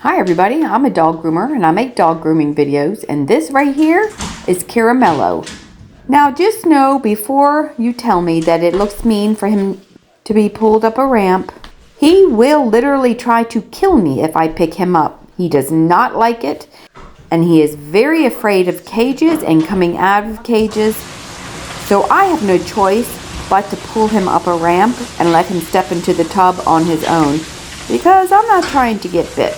Hi everybody, I'm a dog groomer and I make dog grooming videos, and this right here is Caramello. Now just know before you tell me that it looks mean for him to be pulled up a ramp, he will literally try to kill me if I pick him up. He does not like it, and he is very afraid of cages and coming out of cages. So I have no choice but to pull him up a ramp and let him step into the tub on his own, because I'm not trying to get bit.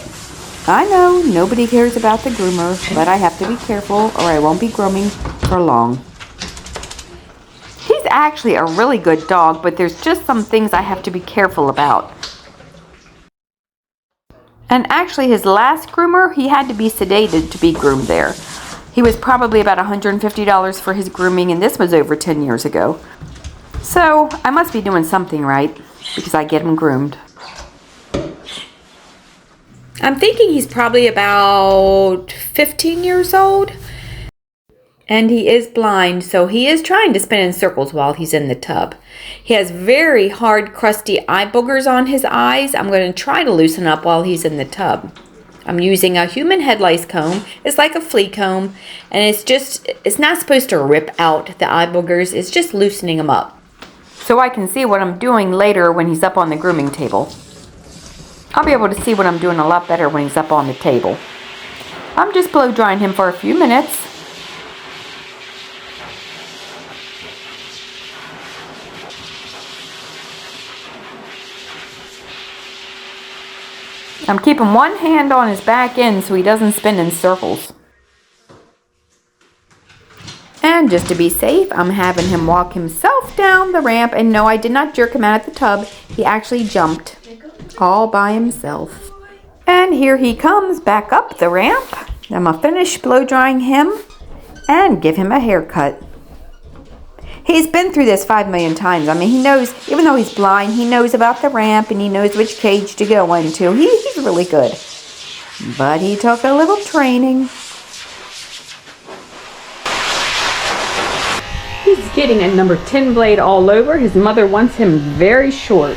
I know nobody cares about the groomer, but I have to be careful or I won't be grooming for long. He's actually a really good dog, but there's just some things I have to be careful about. And actually his last groomer, he had to be sedated to be groomed there. He was probably about $150 for his grooming, and this was over 10 years ago. So I must be doing something right because I get him groomed. I'm thinking he's probably about 15 years old, and he is blind, so he is trying to spin in circles while he's in the tub. He has very hard, crusty eye boogers on his eyes. I'm going to try to loosen up while he's in the tub. I'm using a human head lice comb. It's like a flea comb, and it's not supposed to rip out the eye boogers. It's just loosening them up, so I can see what I'm doing later when he's up on the grooming table. I'll be able to see what I'm doing a lot better when he's up on the table. I'm just blow drying him for a few minutes. I'm keeping one hand on his back end so he doesn't spin in circles. And just to be safe, I'm having him walk himself down the ramp. And no, I did not jerk him out of the tub. He actually jumped all by himself. And here he comes back up the ramp. I'm gonna finish blow drying him and give him a haircut. He's been through this 5 million times. I mean, he knows, even though he's blind, he knows about the ramp and he knows which cage to go into. He's really good. But he took a little training. He's getting a number 10 blade all over. His mother wants him very short.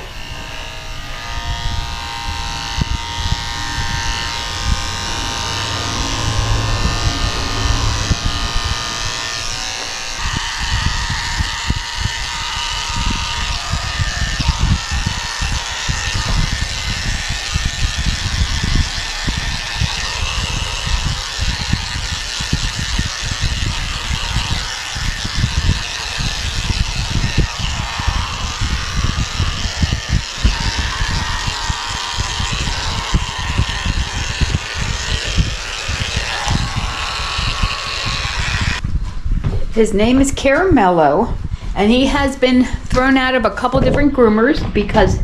His name is Caramello, and he has been thrown out of a couple different groomers because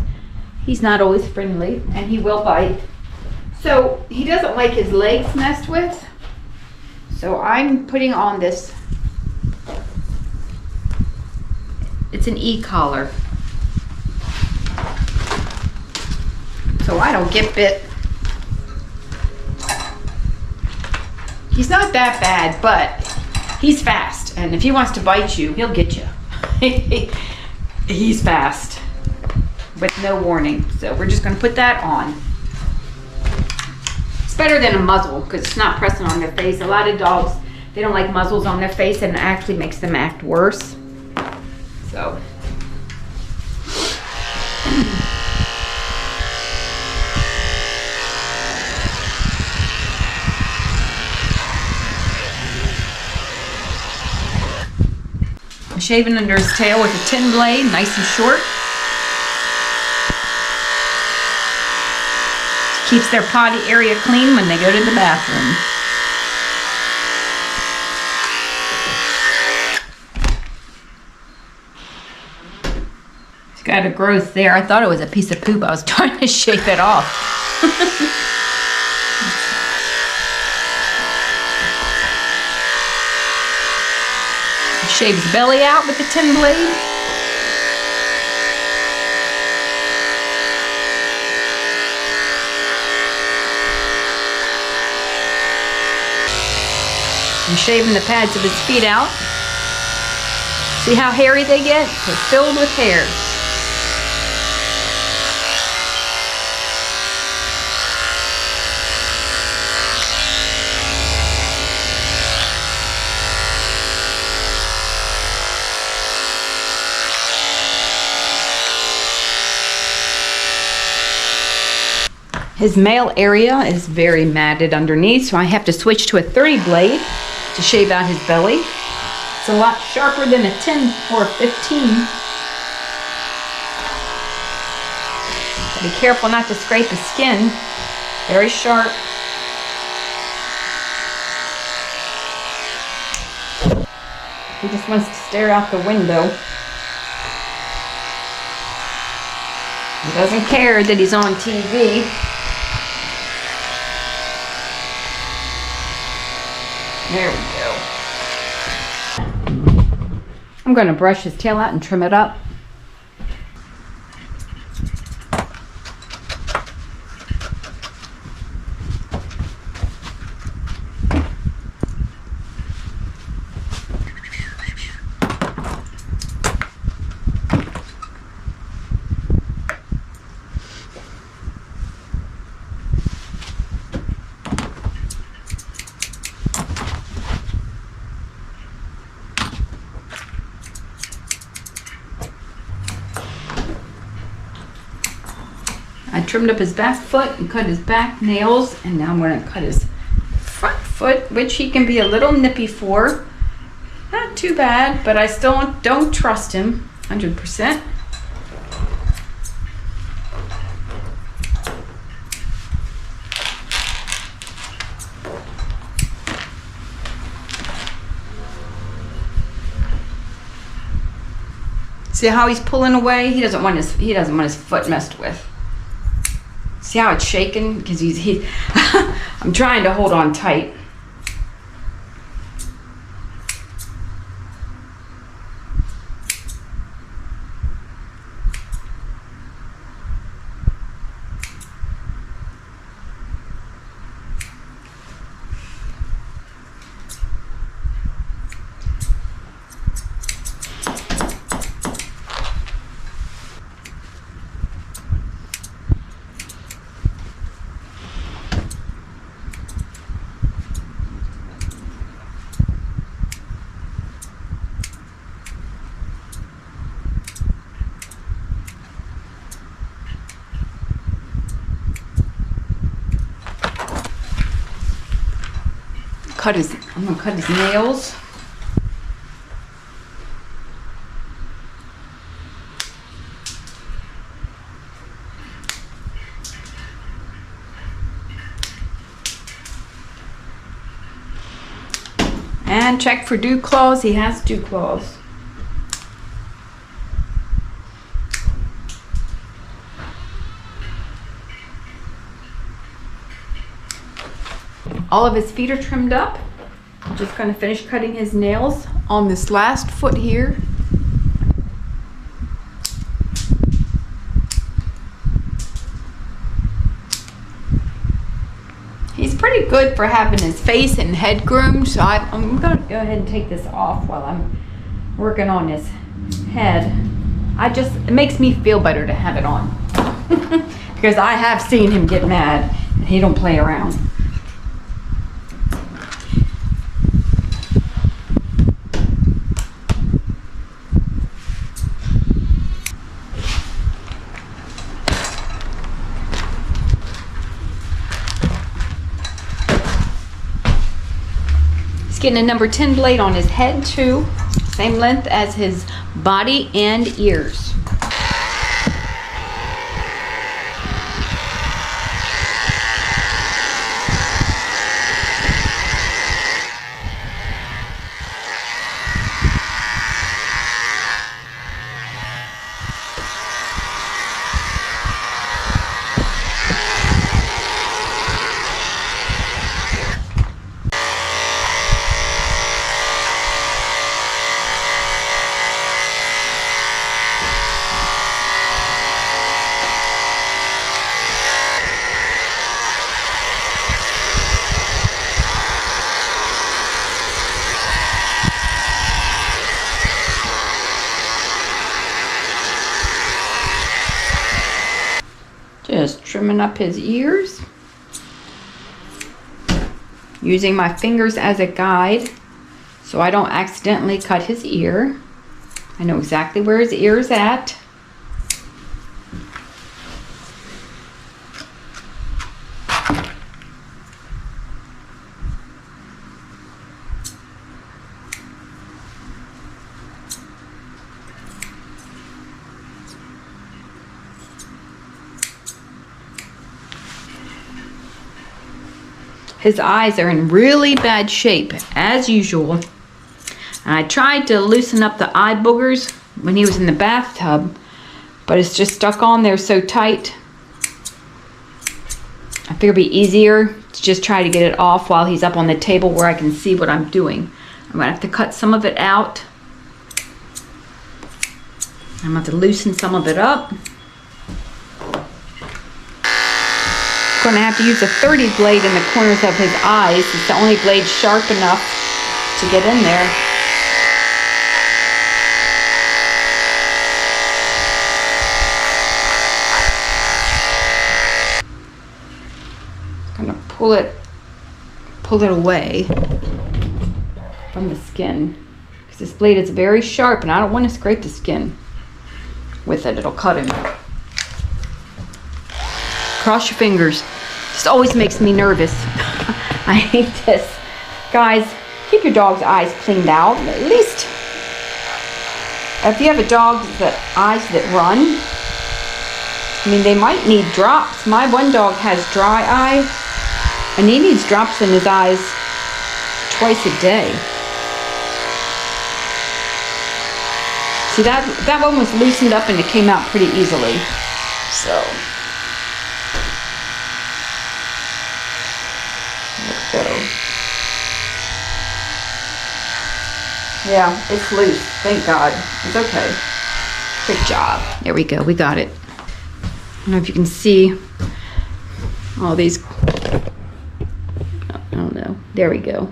he's not always friendly and he will bite. So he doesn't like his legs messed with. So I'm putting on this. It's an e-collar, so I don't get bit. He's not that bad, but he's fast, and if he wants to bite you, he'll get you. He's fast with no warning. So we're just going to put that on. It's better than a muzzle because it's not pressing on their face. A lot of dogs, they don't like muzzles on their face, and it actually makes them act worse. So I'm shaving under his tail with a 10 blade, nice and short. Keeps their potty area clean when they go to the bathroom. It's got a growth there. I thought it was a piece of poop. I was trying to shave it off. Shave his belly out with the 10 blade. I'm shaving the pads of his feet out. See how hairy they get? They're filled with hairs. His male area is very matted underneath, so I have to switch to a 30 blade to shave out his belly. It's a lot sharper than a 10 or a 15. Be careful not to scrape his skin. Very sharp. He just wants to stare out the window. He doesn't care that he's on TV. There we go. I'm going to brush his tail out and trim it up. I trimmed up his back foot and cut his back nails, and now I'm going to cut his front foot, which he can be a little nippy for. Not too bad, but I still don't trust him 100%. See how he's pulling away? He doesn't want his foot messed with. See how it's shaking? Because he's I'm trying to hold on tight. I'm gonna cut his nails. And check for dew claws. He has dew claws. All of his feet are trimmed up. I'm just going to finish cutting his nails on this last foot here. He's pretty good for having his face and head groomed, so I'm going to go ahead and take this off while I'm working on his head. It makes me feel better to have it on. Because I have seen him get mad and he don't play around. Getting a number 10 blade on his head too, same length as his body and ears. Just trimming up his ears, using my fingers as a guide so I don't accidentally cut his ear. I know exactly where his ear is at. His eyes are in really bad shape, as usual. And I tried to loosen up the eye boogers when he was in the bathtub, but it's just stuck on there so tight. I figure it'd be easier to just try to get it off while he's up on the table where I can see what I'm doing. I'm gonna have to cut some of it out. I'm gonna have to loosen some of it up. I'm gonna have to use a 30 blade in the corners of his eyes. It's the only blade sharp enough to get in there. I'm gonna pull it away from the skin, because this blade is very sharp and I don't want to scrape the skin with it. It'll cut him. Cross your fingers. This always makes me nervous. I hate this. Guys, keep your dog's eyes cleaned out. At least if you have a dog that eyes that run, I mean, they might need drops. My one dog has dry eye and he needs drops in his eyes twice a day. See, that one was loosened up and it came out pretty easily. So, let's go. Yeah, it's loose. Thank God. It's okay. Good job. There we go. We got it. I don't know if you can see all these. I don't know. There we go.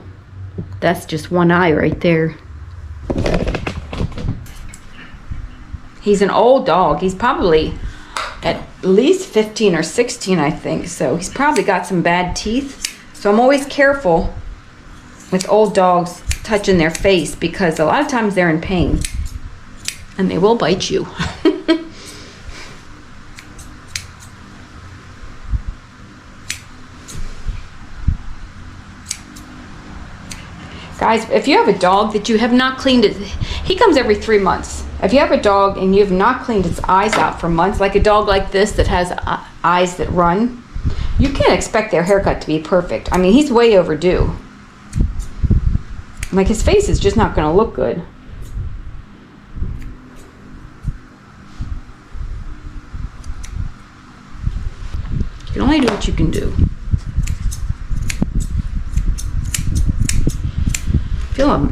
That's just one eye right there. He's an old dog. He's probably at least 15 or 16, I think. So he's probably got some bad teeth. So I'm always careful with old dogs touching their face, because a lot of times they're in pain and they will bite you. Guys, if you have a dog that you have not cleaned it, he comes every 3 months. If you have a dog and you have not cleaned its eyes out for months, like a dog like this that has eyes that run, you can't expect their haircut to be perfect. I mean, he's way overdue. Like, his face is just not going to look good. You can only do what you can do.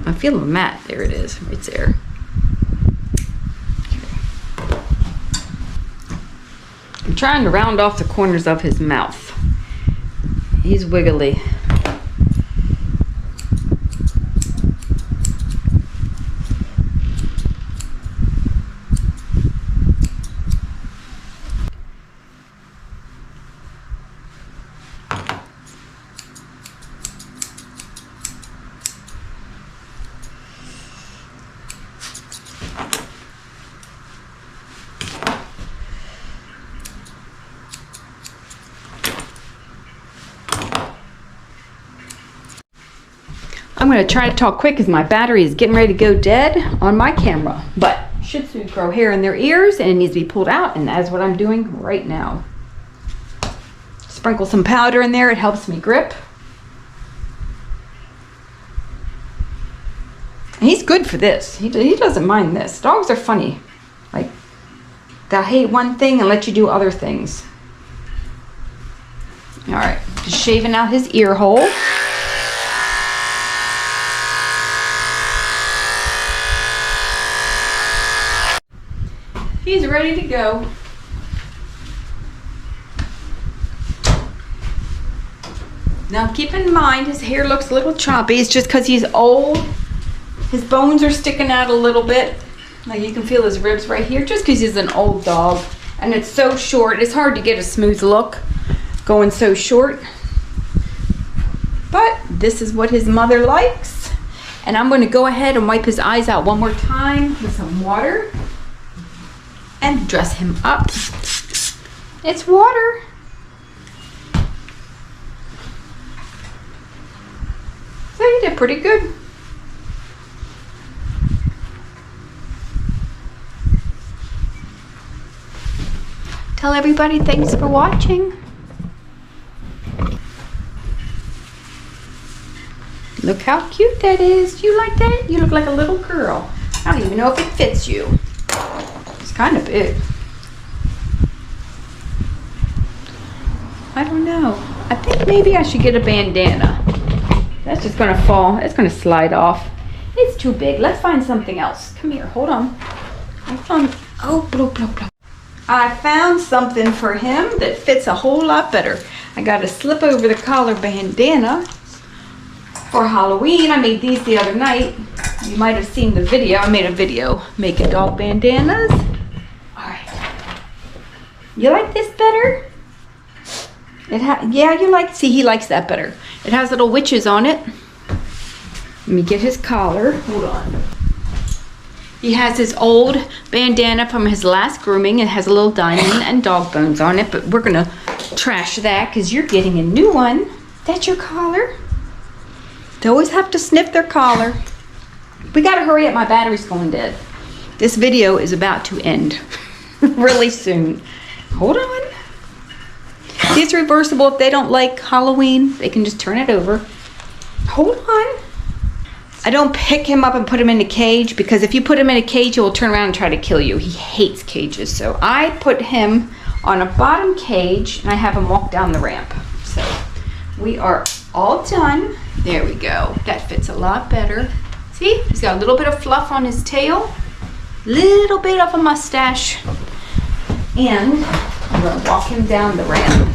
I feel a mat. There it is, right there. I'm trying to round off the corners of his mouth. He's wiggly. I'm going to try to talk quick because my battery is getting ready to go dead on my camera. But Shih Tzus grow hair in their ears and it needs to be pulled out, and that is what I'm doing right now. Sprinkle some powder in there. It helps me grip. And he's good for this. He doesn't mind this. Dogs are funny. Like, they'll hate one thing and let you do other things. All right, just shaving out his ear hole. He's ready to go. Now keep in mind his hair looks a little choppy. It's just because he's old. His bones are sticking out a little bit. Like, you can feel his ribs right here, just because he's an old dog. And it's so short. It's hard to get a smooth look going so short. But this is what his mother likes. And I'm going to go ahead and wipe his eyes out one more time with some water. And dress him up. It's water. So you did pretty good. Tell everybody thanks for watching. Look how cute that is. Do you like that? You look like a little girl. I don't even know if it fits you. It's kind of big. I don't know. I think maybe I should get a bandana. That's just gonna fall. It's gonna slide off. It's too big. Let's find something else. Come here. Hold on. I found. Oh, blow, blow, blow. I found something for him that fits a whole lot better. I got a slip over the collar bandana for Halloween. I made these the other night. You might have seen the video. I made a video making dog bandanas. All right. You like this better? Yeah, you like. See, he likes that better. It has little witches on it. Let me get his collar. Hold on. He has his old bandana from his last grooming. It has a little diamond and dog bones on it, but we're gonna trash that because you're getting a new one. That's your collar. They always have to sniff their collar. We gotta hurry up, my battery's going dead. This video is about to end really soon. Hold on. See, it's reversible. If they don't like Halloween, they can just turn it over. Hold on. I don't pick him up and put him in a cage because if you put him in a cage, he will turn around and try to kill you. He hates cages. So I put him on a bottom cage and I have him walk down the ramp. So we are all done. There we go. That fits a lot better. See, he's got a little bit of fluff on his tail, little bit of a mustache, and I'm gonna walk him down the ramp.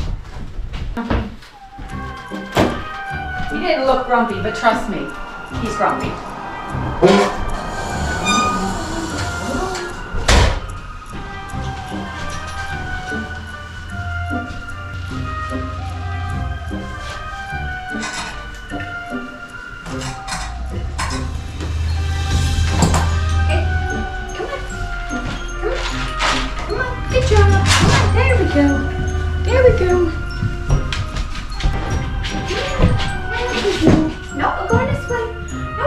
He didn't look grumpy, but trust me, he's grumpy. Good job. Come on, there we go. There we go. No, we're going this way. No.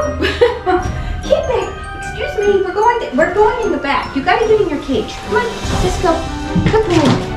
Keep it. Excuse me. We're going in the back. You gotta get in your cage. Come on, let's go. Come on.